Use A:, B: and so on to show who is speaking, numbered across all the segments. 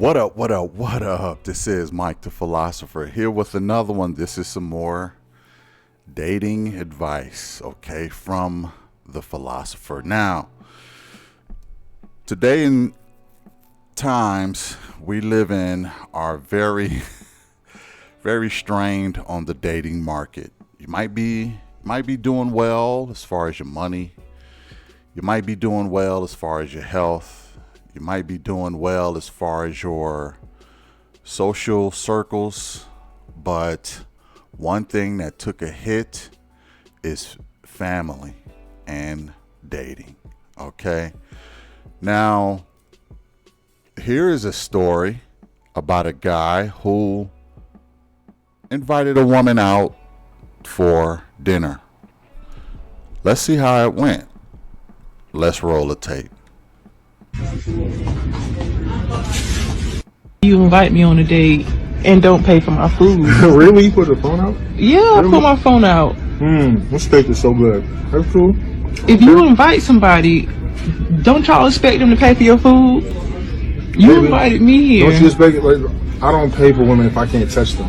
A: What up, what up, what up? This is Mike the Philosopher here with another one. This is some more dating advice, okay, from the philosopher. Now, today in times we live in are very, very strained on the dating market. You might be doing well as far as your money. You might be doing well as far as your health. You might be doing well as far as your social circles, but one thing that took a hit is family and dating. Okay. Now, here is a story about a guy who invited a woman out for dinner. Let's see how it went. Let's roll the tape.
B: You invite me on a date and don't pay for my food.
C: Really? You put the phone out?
B: Yeah, I put my phone out.
C: This steak is so good. That's cool.
B: If you invite somebody, don't y'all expect them to pay for your food? You
C: Baby,
B: invited me here.
C: Don't you expect it? Like, I don't pay for women if I can't touch them.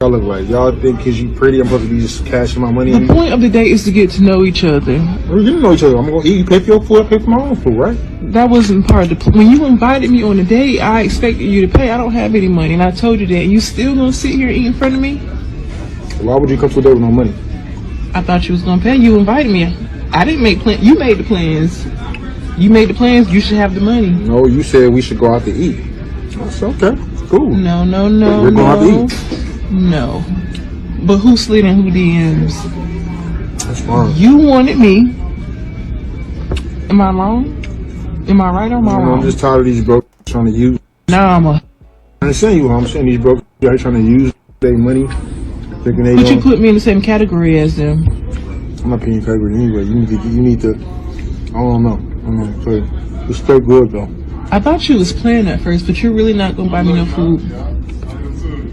C: Y'all look like y'all think because you pretty, I'm supposed to be just cashing my money.
B: The point of the date is to get to know each other.
C: We didn't know each other. I'm gonna eat. You pay for your food. I pay for my own food, right?
B: That wasn't part of the when you invited me on a date, I expected you to pay. I don't have any money, and I told you that. And you still gonna sit here and eat in front of me?
C: Why would you come to a date with no money?
B: I thought you was gonna pay. You invited me. I didn't make plans. You made the plans. You made the plans. You should have the money.
C: No, you said we should go out to eat. That's okay. Cool.
B: No.
C: We're going out to eat.
B: No. But who slid in who DMs?
C: That's fine.
B: You wanted me. Am I wrong? Am I right or am I wrong?
C: I'm just tired of these broke trying to use.
B: Nah,
C: I understand you. I'm saying these broke are trying to use their money. Thinking they
B: But you
C: don't.
B: put me in the same category as them.
C: I'm not paying you category anyway. You need to. I don't know. So it's still good though.
B: I thought you was playing at first, but you're really not gonna buy me no food.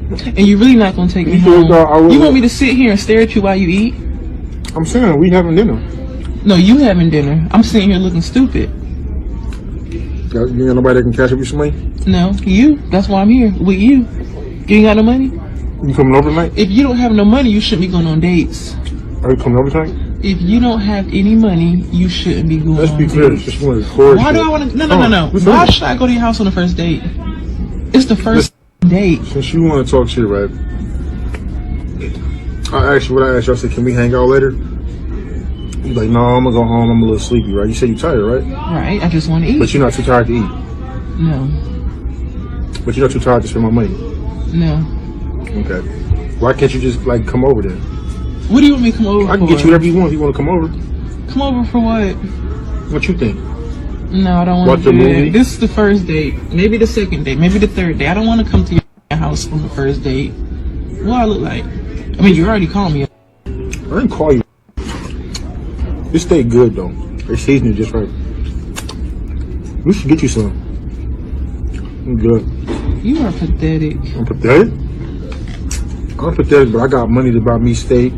B: And you're really not gonna take me home. You want me to sit here and stare at you while you eat?
C: I'm saying we having dinner.
B: No, you having dinner. I'm sitting here looking stupid.
C: You ain't nobody that can cash up you some money?
B: No, you. That's why I'm here with you. You ain't got no money?
C: You coming over tonight?
B: If you don't have no money, you shouldn't be going on dates.
C: Are you coming over tonight?
B: If you don't have any money, you shouldn't be going
C: Let's
B: on
C: be clear.
B: dates.
C: Just want to record.
B: Why do I want to? No. Why should I go to your house on the first date? It's the first date.
C: Since you want to talk shit, right? I asked you. I said, can we hang out later? You like, no, I'm gonna go home. I'm a little sleepy, right? You said you tired, right?
B: Right. I just want to eat.
C: But you're not too tired to eat.
B: No.
C: But you're not too tired to spend my money.
B: No.
C: Okay. Why can't you just like come over then?
B: What do you want me to come over for?
C: I can get you whatever you want if you want to come over.
B: Come over for what?
C: What you think?
B: No, I don't want
C: Watch
B: to
C: a
B: do
C: movie?
B: that. This is the first date. Maybe the second date. Maybe the third date. I don't want to come to your house on the first date. What I look like? I mean, you already called me.
C: I didn't call you. This steak good though. They seasoned it just right. We should get you some. I'm good.
B: You are pathetic.
C: I'm pathetic. I'm pathetic, but I got money to buy me steak,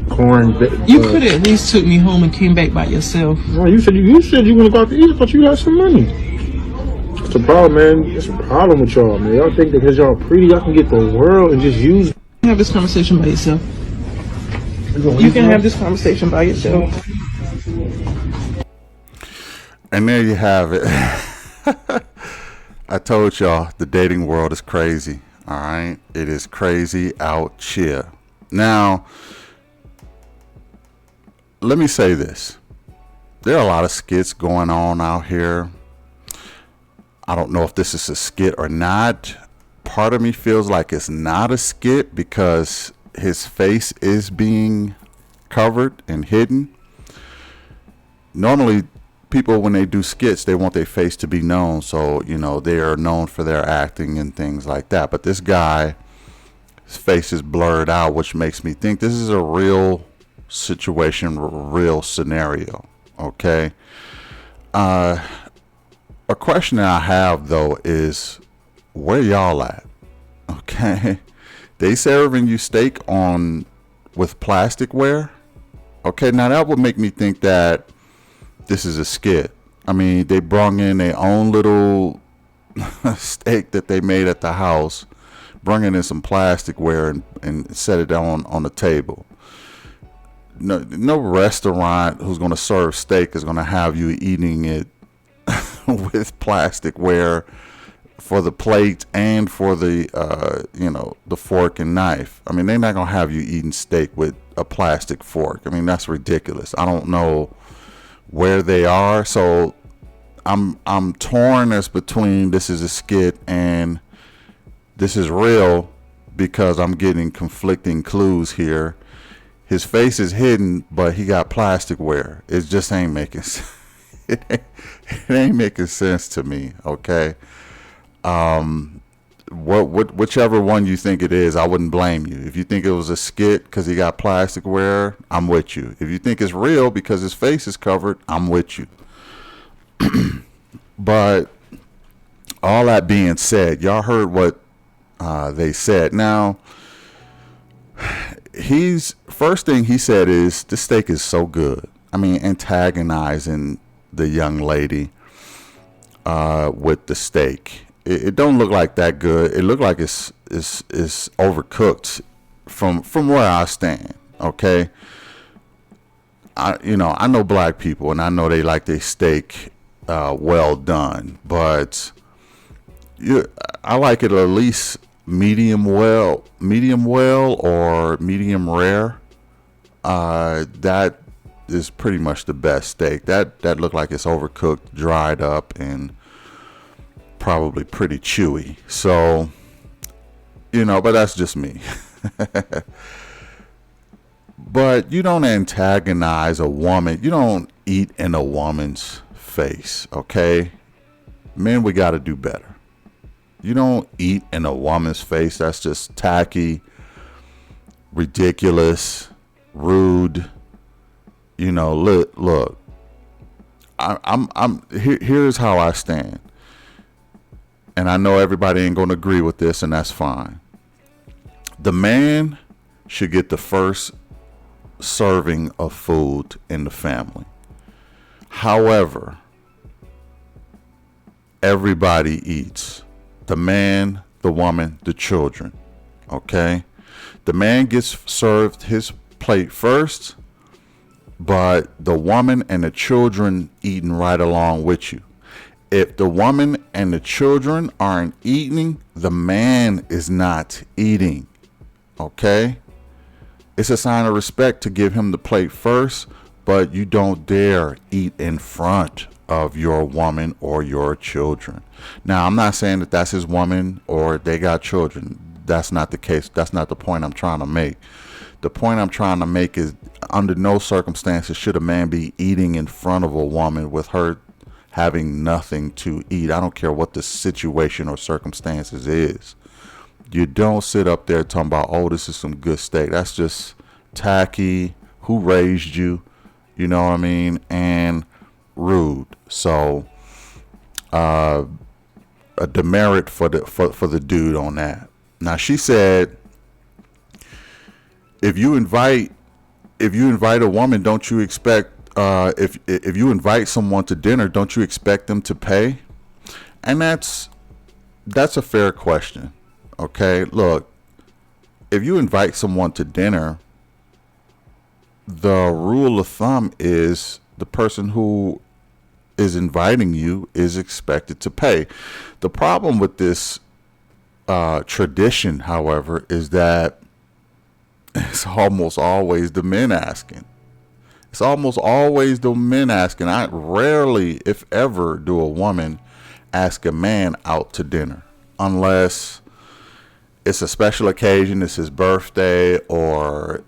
C: corn.
B: You could have at least took me home and came back by yourself.
C: No, you said you want to go out to eat. I thought you had some money. It's a problem, man. It's a problem with y'all, man. Y'all think that because y'all pretty, y'all can get the world and just use.
B: Have this conversation by yourself. You can have this conversation by yourself.
A: And there you have it. I told y'all the dating world is crazy. All right. It is crazy out here. Now, let me say this. There are a lot of skits going on out here. I don't know if this is a skit or not. Part of me feels like it's not a skit because his face is being covered and hidden. Normally, people, when they do skits, they want their face to be known. So, you know, they are known for their acting and things like that. But this guy, his face is blurred out, which makes me think this is a real situation, real scenario. Okay. A question that I have, though, is where y'all at? Okay. They serving you steak on with plasticware. Okay. Now that would make me think that this is a skit. I mean, they brung in their own little steak that they made at the house, bring it in some plasticware and set it down on the table. No restaurant who's going to serve steak is going to have you eating it with plasticware for the plate and for the the fork and knife. I mean, they're not going to have you eating steak with a plastic fork. I mean, that's ridiculous. I don't know where they are, so I'm torn as between this is a skit and this is real, because I'm getting conflicting clues here. His face is hidden, but he got plasticware. It just ain't making it ain't making sense to me. Okay, whichever one you think it is, I wouldn't blame you. If you think it was a skit because he got plasticware, I'm with you. If you think it's real because his face is covered, I'm with you. But all that being said, y'all heard what they said. Now, first thing he said is, this steak is so good. I mean, antagonizing the young lady with the steak. It don't look like that good. It look like it's overcooked from where I stand. Okay, I know black people, and I know they like their steak well done, but I like it at least medium well, or medium rare. That is pretty much the best steak. That looked like it's overcooked, dried up, and probably pretty chewy. So, but that's just me. But you don't antagonize a woman. You don't eat in a woman's face, okay? Men, we got to do better. You don't eat in a woman's face. That's just tacky, ridiculous, rude. Look. Here's how I stand. And I know everybody ain't going to agree with this, and that's fine. The man should get the first serving of food in the family. However, everybody eats. The man, the woman, the children. Okay? The man gets served his plate first, but the woman and the children eating right along with you. If the woman and the children aren't eating, the man is not eating. Okay? It's a sign of respect to give him the plate first, but you don't dare eat in front of your woman or your children. Now, I'm not saying that that's his woman or they got children. That's not the case. That's not the point I'm trying to make. The point I'm trying to make is, under no circumstances should a man be eating in front of a woman with her having nothing to eat. I don't care what the situation or circumstances is. You don't sit up there talking about, oh, this is some good steak. That's just tacky. Who raised you? You know what I mean? And rude. So, a demerit for the dude on that. Now, she said, if you invite a woman, don't you expect, if you invite someone to dinner, don't you expect them to pay? And that's a fair question. Okay, look, if you invite someone to dinner, the rule of thumb is the person who is inviting you is expected to pay. The problem with this tradition, however, is that it's almost always the men asking. It's almost always the men asking. I rarely, if ever, do a woman ask a man out to dinner, unless it's a special occasion, it's his birthday, or,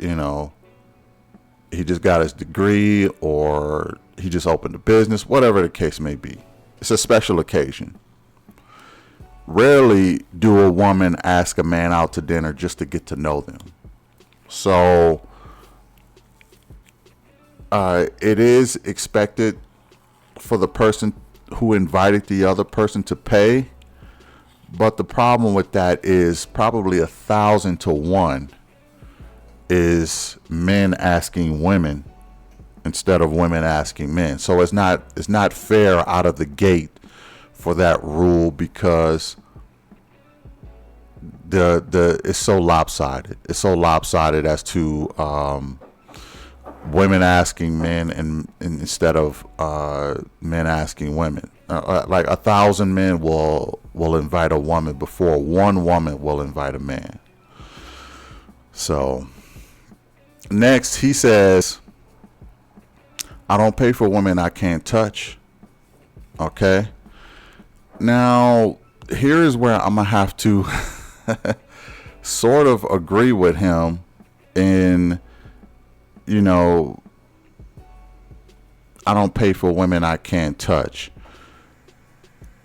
A: he just got his degree, or he just opened a business, whatever the case may be. It's a special occasion. Rarely do a woman ask a man out to dinner just to get to know them. So, it is expected for the person who invited the other person to pay. But the problem with that is probably 1,000 to 1 is men asking women instead of women asking men. So it's not fair out of the gate for that rule because the it's so lopsided. It's so lopsided as to women asking men and instead of men asking women. Like 1,000 men will invite a woman before one woman will invite a man. So next he says, I don't pay for women I can't touch. Okay. Now here is where I'm gonna have to sort of agree with him in, you know, I don't pay for women I can't touch.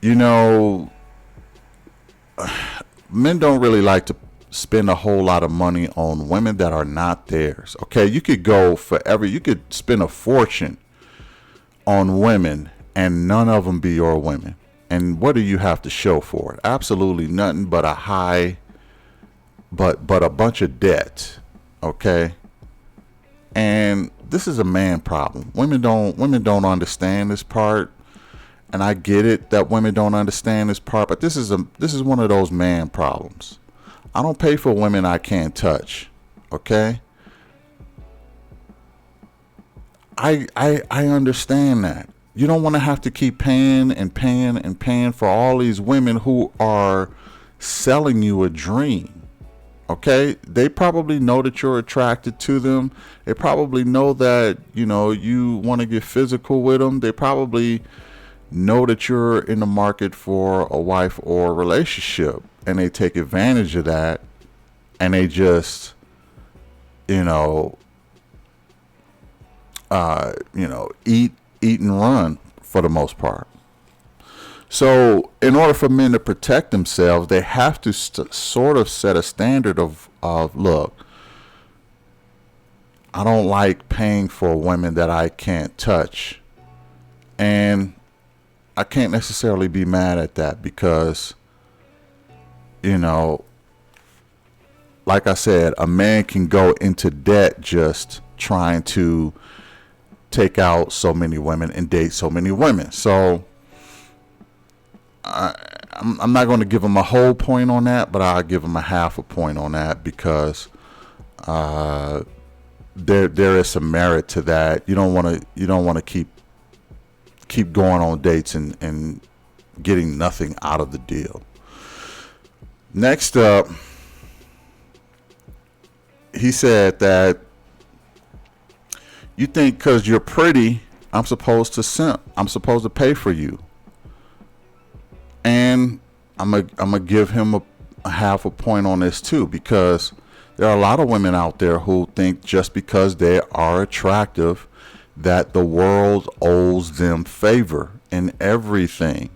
A: You know, men don't really like to spend a whole lot of money on women that are not theirs. Okay, you could go forever. You could spend a fortune on women and none of them be your women. And what do you have to show for it? Absolutely nothing but a bunch of debt. Okay. And this is a man problem. Women don't understand this part. And I get it that women don't understand this part, but this is one of those man problems. I don't pay for women I can't touch. Okay? I understand that. You don't want to have to keep paying and paying and paying for all these women who are selling you a dream. Okay? They probably know that you're attracted to them. They probably know that, you know, you want to get physical with them. They probably know that you're in the market for a wife or a relationship, and they take advantage of that, and they just, eat and run for the most part. So in order for men to protect themselves, they have to sort of set a standard of look, I don't like paying for women that I can't touch. And I can't necessarily be mad at that because, like I said, a man can go into debt just trying to take out so many women and date so many women. So I'm not going to give him a whole point on that, but I'll give him a half a point on that because there is some merit to that. You don't want to keep going on dates and getting nothing out of the deal. Next up, he said that you think because you're pretty, I'm supposed to simp. I'm supposed to pay for you. And I'm gonna give him a half a point on this too, because there are a lot of women out there who think just because they are attractive that the world owes them favor in everything,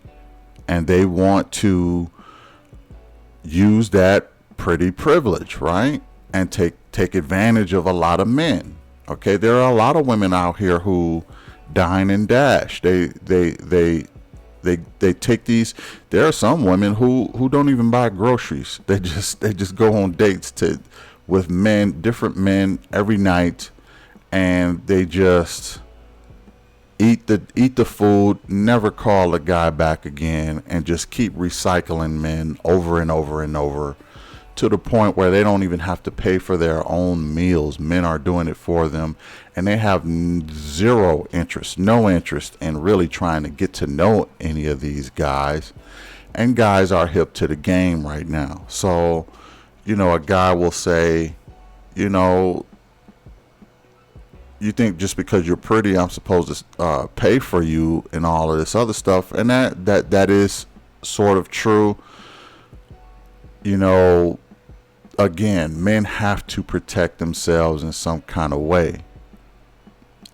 A: and they want to use that pretty privilege, right? And take advantage of a lot of men. Okay, there are a lot of women out here who dine and dash. They take these. There are some women who don't even buy groceries. They just go on dates with men, different men every night, and they just eat the food, never call a guy back again, and just keep recycling men over and over and over to the point where they don't even have to pay for their own meals. Men are doing it for them, and they have no interest in really trying to get to know any of these guys. And guys are hip to the game right now. So, a guy will say, you think just because you're pretty, I'm supposed to pay for you and all of this other stuff. And that is sort of true. Again, men have to protect themselves in some kind of way.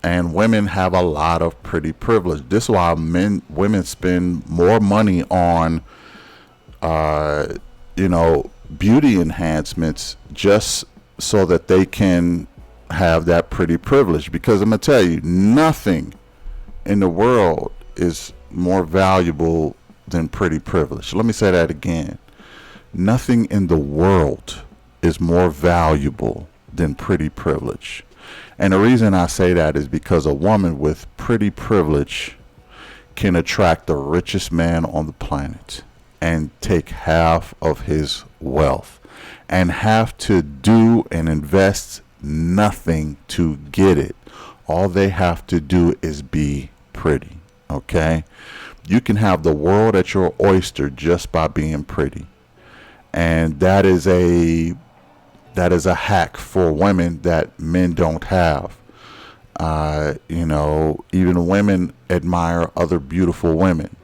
A: And women have a lot of pretty privilege. This is why women spend more money on, beauty enhancements just so that they can have that pretty privilege. Because I'm going to tell you, nothing in the world is more valuable than pretty privilege. Let me say that again. Nothing in the world is more valuable than pretty privilege. And the reason I say that is because a woman with pretty privilege can attract the richest man on the planet and take half of his wealth and have to do and invest nothing to get it. All they have to do is be pretty. Okay? You can have the world at your oyster just by being pretty. And that is a hack for women that men don't have. Even women admire other beautiful women,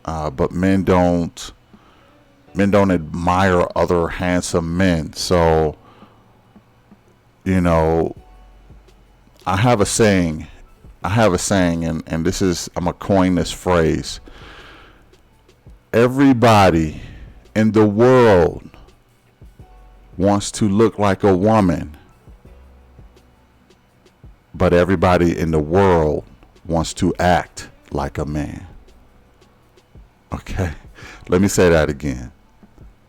A: but men don't admire other handsome men. So, I have a saying, and this is, I'm gonna coin this phrase. Everybody in the world wants to look like a woman, but everybody in the world wants to act like a man. Okay, let me say that again,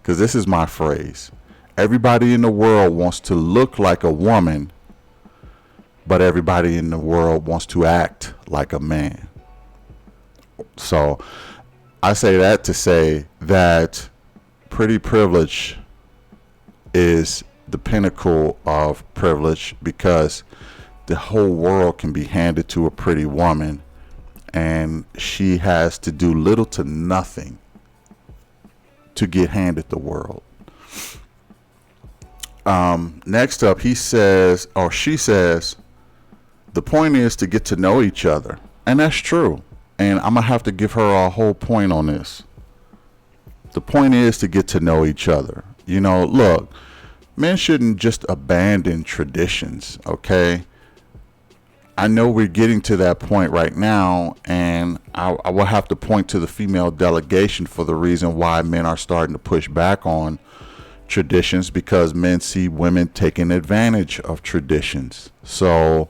A: because this is my phrase. Everybody in the world wants to look like a woman, but everybody in the world wants to act like a man. So I say that to say that pretty privilege is the pinnacle of privilege, because the whole world can be handed to a pretty woman and she has to do little to nothing to get handed the world. Next up, she says, the point is to get to know each other. And that's true. And I'm going to have to give her a whole point on this. The point is to get to know each other. Look, men shouldn't just abandon traditions, okay? I know we're getting to that point right now, and I will have to point to the female delegation for the reason why men are starting to push back on traditions, because men see women taking advantage of traditions. So,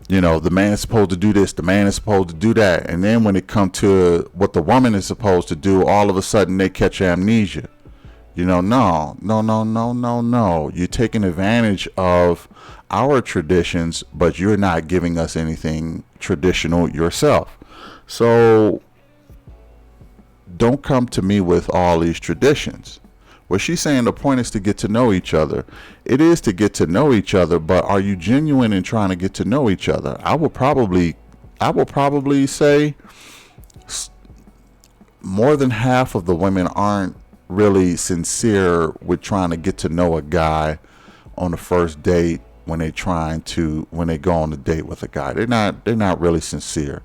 A: the man is supposed to do this, the man is supposed to do that, and then when it comes to what the woman is supposed to do, all of a sudden they catch amnesia. No. You're taking advantage of our traditions, but you're not giving us anything traditional yourself. So don't come to me with all these traditions. Well, she's saying the point is to get to know each other. It is to get to know each other, but are you genuine in trying to get to know each other? I will probably say more than half of the women aren't really sincere with trying to get to know a guy on the first date when they go on a date with a guy. They're not really sincere.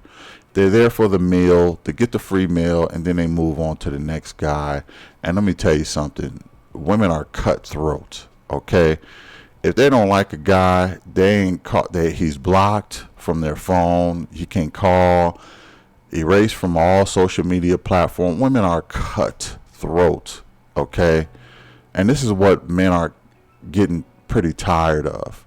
A: They're there for the meal, to get the free meal, and then they move on to the next guy. And let me tell you something. Women are cutthroat, okay? If they don't like a guy, he's blocked from their phone. He can't call, erased from all social media platforms. Women are cutthroat, okay? And this is what men are getting pretty tired of.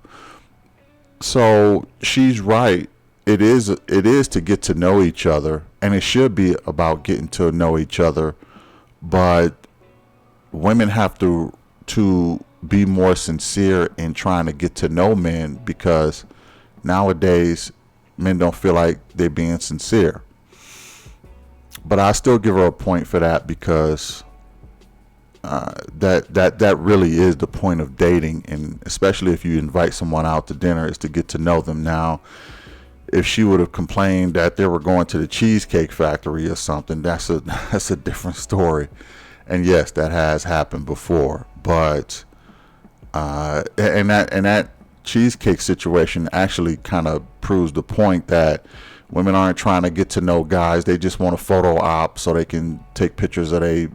A: So she's right. It is to get to know each other, and it should be about getting to know each other, but women have to be more sincere in trying to get to know men, because nowadays men don't feel like they're being sincere. But I still give her a point for that, because that really is the point of dating, and especially if you invite someone out to dinner, is to get to know them. Now, if she would have complained that they were going to the Cheesecake Factory or something, that's a different story. And yes, that has happened before. But and that cheesecake situation actually kind of proves the point that women aren't trying to get to know guys. They just want a photo op so they can take pictures of they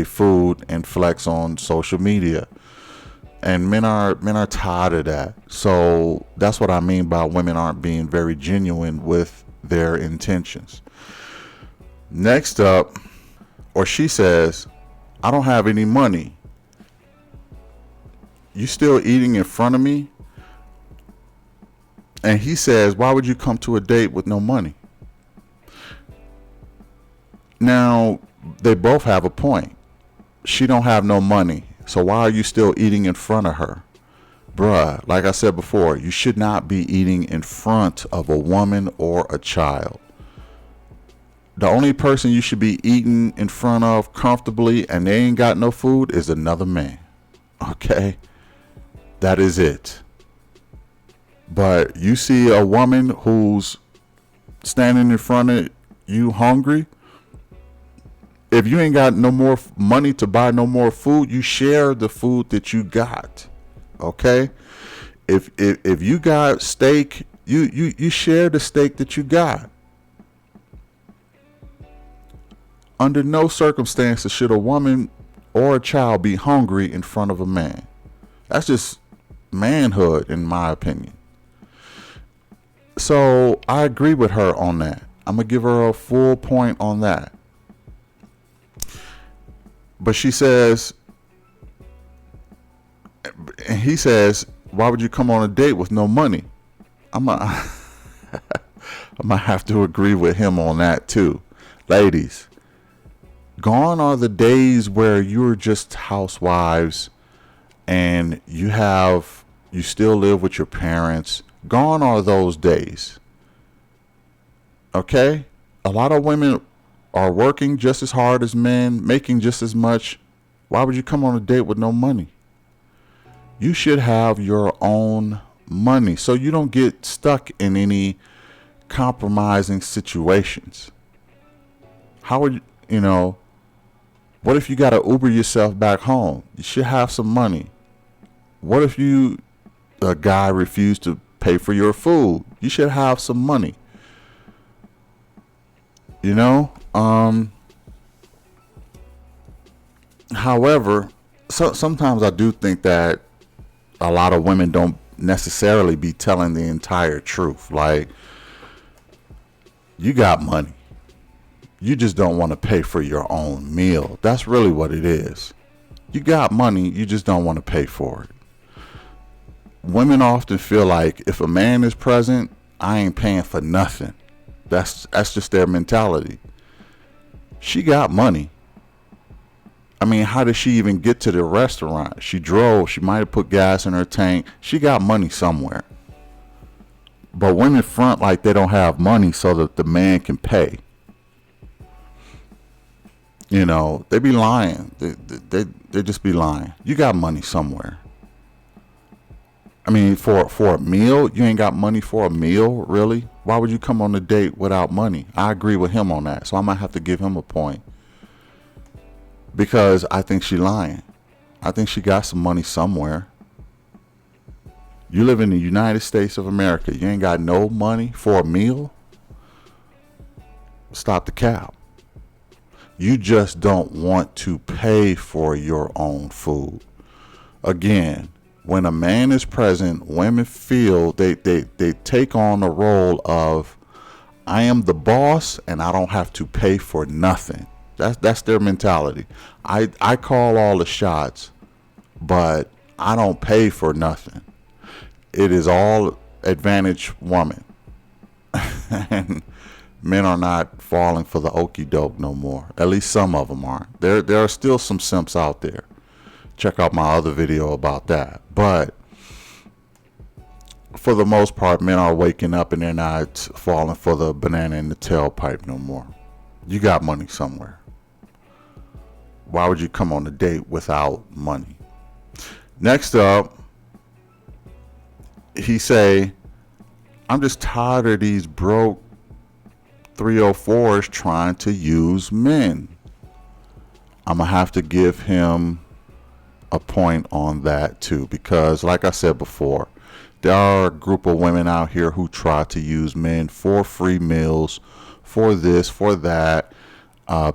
A: food and flex on social media. And men are tired of that. So that's what I mean by women aren't being very genuine with their intentions. Next up, or she says, I don't have any money. You still eating in front of me? And he says, why would you come to a date with no money? Now, they both have a point. She don't have no money. So why are you still eating in front of her? Bruh, like I said before, you should not be eating in front of a woman or a child. The only person you should be eating in front of comfortably and they ain't got no food is another man. Okay? That is it. But you see a woman who's standing in front of you hungry, if you ain't got no more money to buy no more food, you share the food that you got. Okay? If you got steak, you share the steak that you got. Under no circumstances should a woman or a child be hungry in front of a man. That's just manhood, in my opinion. So I agree with her on that. I'm going to give her a full point on that. But she says, and he says, why would you come on a date with no money? I'm going to have to agree with him on that too. Ladies, gone are the days where you're just housewives and you still live with your parents. Gone are those days. Okay? A lot of women are working just as hard as men, making just as much. Why would you come on a date with no money? You should have your own money so you don't get stuck in any compromising situations. How would you, what if you got to Uber yourself back home? You should have some money. What if a guy refused to pay for your food? You should have some money. However, sometimes I do think that a lot of women don't necessarily be telling the entire truth. Like, you got money. You just don't want to pay for your own meal. That's really what it is. You got money, you just don't want to pay for it. Women often feel like if a man is present, I ain't paying for nothing. That's just their mentality. She got money. I mean, how did she even get to the restaurant? She drove. She might have put gas in her tank. She got money somewhere. But women front like they don't have money so that the man can pay. They be lying. They just be lying. You got money somewhere. I mean, for a meal, you ain't got money for a meal, really? Why would you come on a date without money? I agree with him on that, so I might have to give him a point. Because I think she lying. I think she got some money somewhere. You live in the United States of America. You ain't got no money for a meal? Stop the cap. You just don't want to pay for your own food. Again, when a man is present, women feel they take on the role of, I am the boss and I don't have to pay for nothing. That's their mentality. I call all the shots, but I don't pay for nothing. It is all advantage woman. And men are not falling for the okie doke no more. At least some of them aren't. There are still some simps out there. Check out my other video about that. But for the most part, men are waking up and they're not falling for the banana in the tailpipe no more. You got money somewhere. Why would you come on a date without money? Next up, he say, I'm just tired of these broke 304s trying to use men. I'm going to have to give him a point on that too, because like I said before, there are a group of women out here who try to use men for free meals, for this, for that,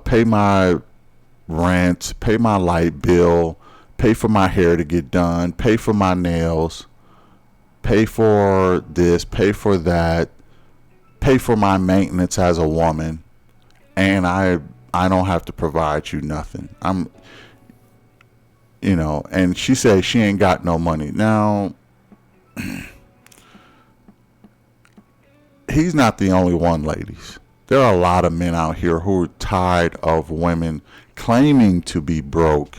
A: pay my rent, pay my light bill, pay for my hair to get done, pay for my nails, pay for this, pay for that, pay for my maintenance as a woman, and I don't have to provide you nothing. And she says she ain't got no money. Now, he's not the only one, ladies. There are a lot of men out here who are tired of women claiming to be broke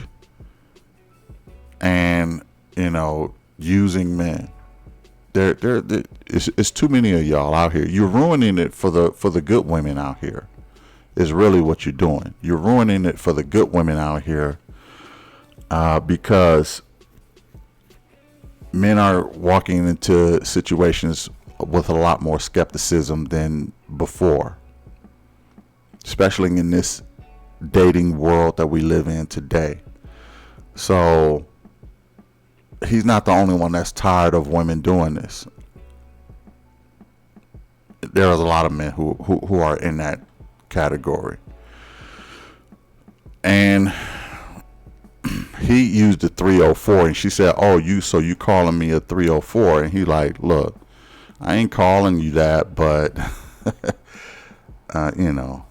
A: and, using men. It's too many of y'all out here. You're ruining it for the good women out here. is really what you're doing. You're ruining it for the good women out here, because men are walking into situations with a lot more skepticism than before, especially in this dating world that we live in today. So he's not the only one that's tired of women doing this. There's a lot of men who are in that category. And he used the 304, and she said, "Oh, you calling me a 304?" And he like, "Look, I ain't calling you that, but you know."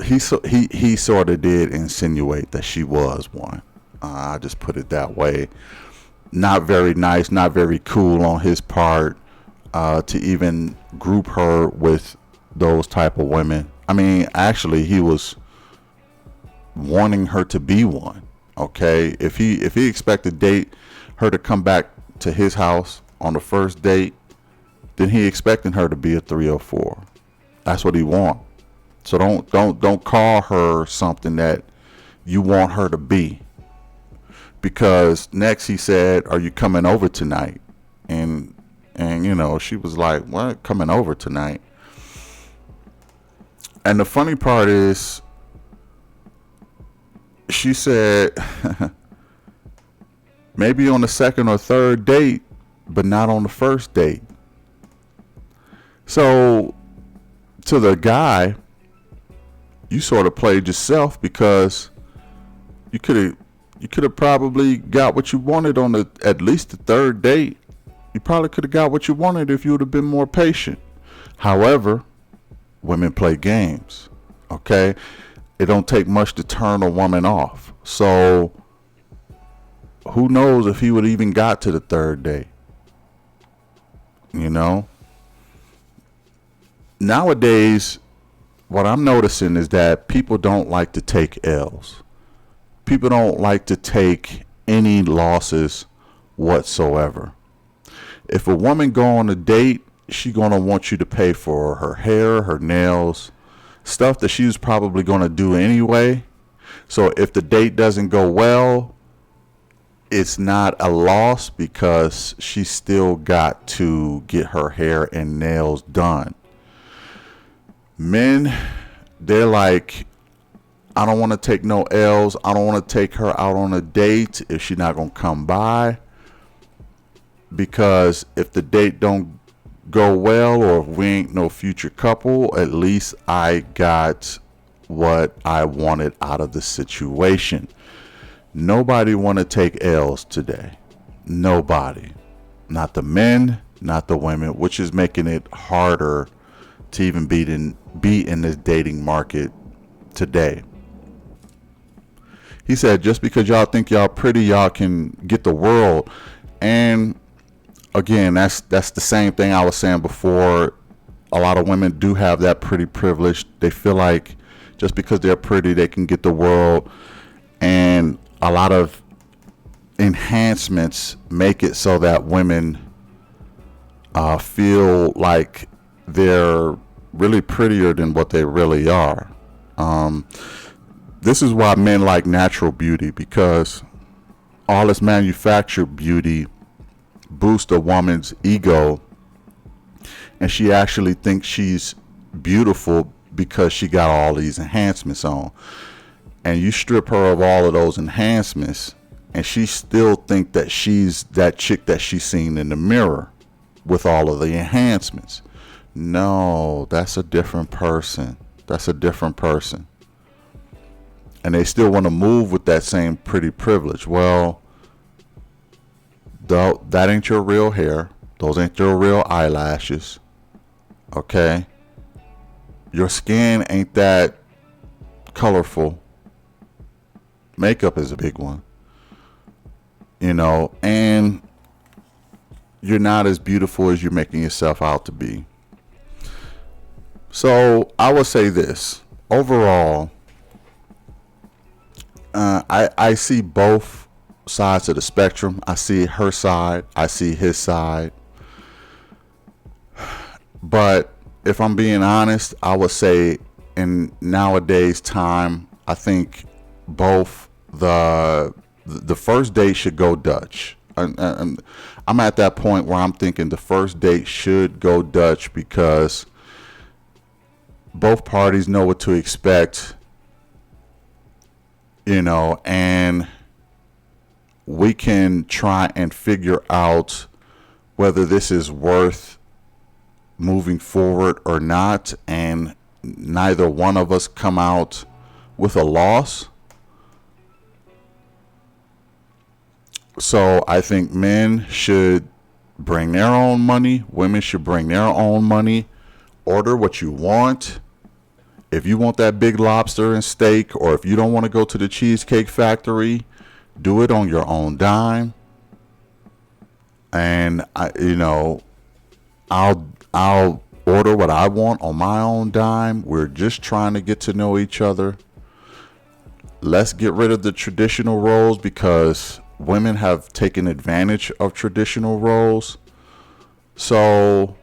A: He sort of did insinuate that she was one. I just put it that way. Not very nice, not very cool on his part, to even group her with those type of women. I mean, actually, he was wanting her to be one. Okay, if he expected her to come back to his house on the first date, then he expecting her to be a 304. That's what he want. So don't call her something that you want her to be. Because next he said, "Are you coming over tonight?" And you know, she was like, "What? Coming over tonight?" And the funny part is, she said, maybe on the second or third date, but not on the first date. So to the guy, you sort of played yourself, because you could have probably got what you wanted on at least the third date. You probably could have got what you wanted if you would have been more patient. However, women play games. Okay, it don't take much to turn a woman off. So who knows if he would even got to the third date? You know, nowadays, what I'm noticing is that people don't like to take L's. People don't like to take any losses whatsoever. If a woman go on a date, she gonna want you to pay for her hair, her nails, stuff that she's probably gonna do anyway. So if the date doesn't go well, it's not a loss, because she still got to get her hair and nails done. Men, they're like, I don't want to take no L's. I don't want to take her out on a date if she's not going to come by. Because if the date don't go well, or if we ain't no future couple, at least I got what I wanted out of the situation. Nobody want to take L's today. Nobody. Not the men, not the women, which is making it harder to even be in this dating market today. He said, just because y'all think y'all pretty, y'all can get the world. And again, that's the same thing I was saying before. A lot of women do have that pretty privilege. They feel like just because they're pretty, they can get the world. And a lot of enhancements make it so that women feel like they're really prettier than what they really are. This is why men like natural beauty, because all this manufactured beauty boosts a woman's ego, and she actually thinks she's beautiful because she got all these enhancements on. And you strip her of all of those enhancements, and she still think that she's that chick that she's seen in the mirror with all of the enhancements. No, that's a different person. That's a different person. And they still want to move with that same pretty privilege. Well, that ain't your real hair. Those ain't your real eyelashes. Okay? Your skin ain't that colorful. Makeup is a big one. You know, and you're not as beautiful as you're making yourself out to be. So I would say this. Overall, I see both sides of the spectrum. I see her side. I see his side. But if I'm being honest, I would say in nowadays time, I think both the first date should go Dutch. And I'm at that point where I'm thinking the first date should go Dutch because both parties know what to expect, and we can try and figure out whether this is worth moving forward or not, and neither one of us come out with a loss. So I think men should bring their own money, women should bring their own money, order what you want. If you want that big lobster and steak, or if you don't want to go to the Cheesecake Factory, do it on your own dime. And I'll order what I want on my own dime. We're just trying to get to know each other. Let's get rid of the traditional roles, because women have taken advantage of traditional roles. So,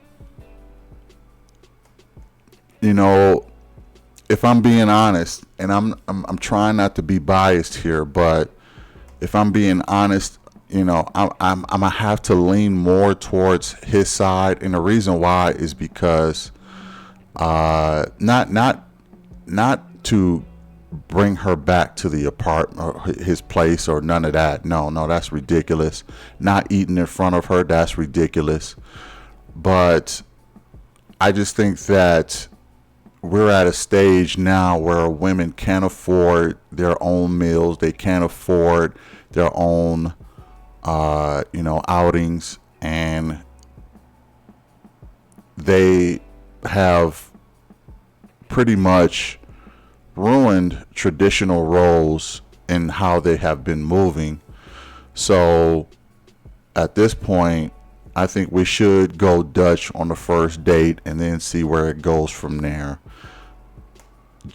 A: if I'm being honest, and I'm trying not to be biased here, but if I'm being honest, I'm gonna have to lean more towards his side, and the reason why is because not to bring her back to the apartment or his place or none of that. No, that's ridiculous. Not eating in front of her, that's ridiculous. But I just think that we're at a stage now where women can't afford their own meals. They can't afford their own outings, and they have pretty much ruined traditional roles in how they have been moving. So at this point, I think we should go Dutch on the first date and then see where it goes from there,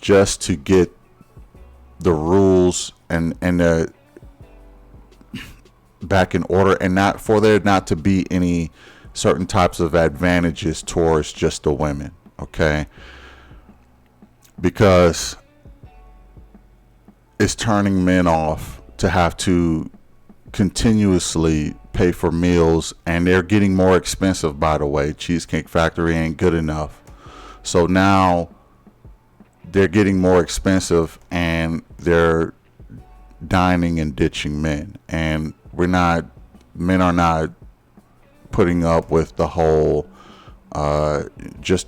A: just to get the rules and the back in order, and not for there not to be any certain types of advantages towards just the women, okay? Because it's turning men off to have to continuously pay for meals, and they're getting more expensive, by the way. Cheesecake Factory ain't good enough. So now they're getting more expensive, and they're dining and ditching men. And men are not putting up with the whole just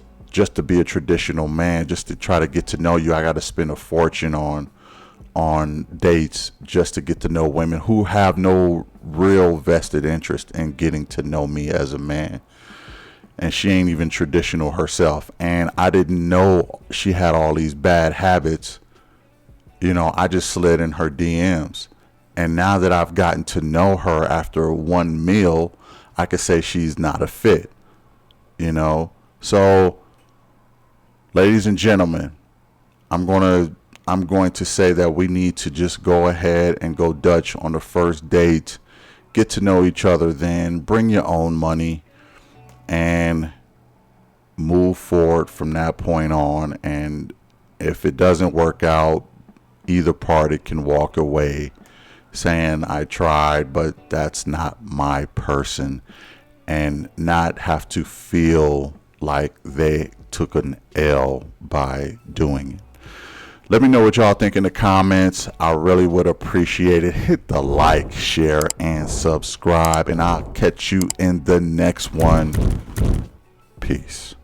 A: to be a traditional man, just to try to get to know you. I got to spend a fortune on dates just to get to know women who have no real vested interest in getting to know me as a man. And she ain't even traditional herself, and I didn't know she had all these bad habits. I just slid in her DMs, and now that I've gotten to know her after one meal, I could say she's not a fit. So ladies and gentlemen, I'm going to say that we need to just go ahead and go Dutch on the first date, get to know each other, then bring your own money and move forward from that point on. And if it doesn't work out, either party can walk away saying, I tried, but that's not my person, and not have to feel like they took an L by doing it. Let me know what y'all think in the comments. I really would appreciate it. Hit the like, share, and subscribe, and I'll catch you in the next one. Peace.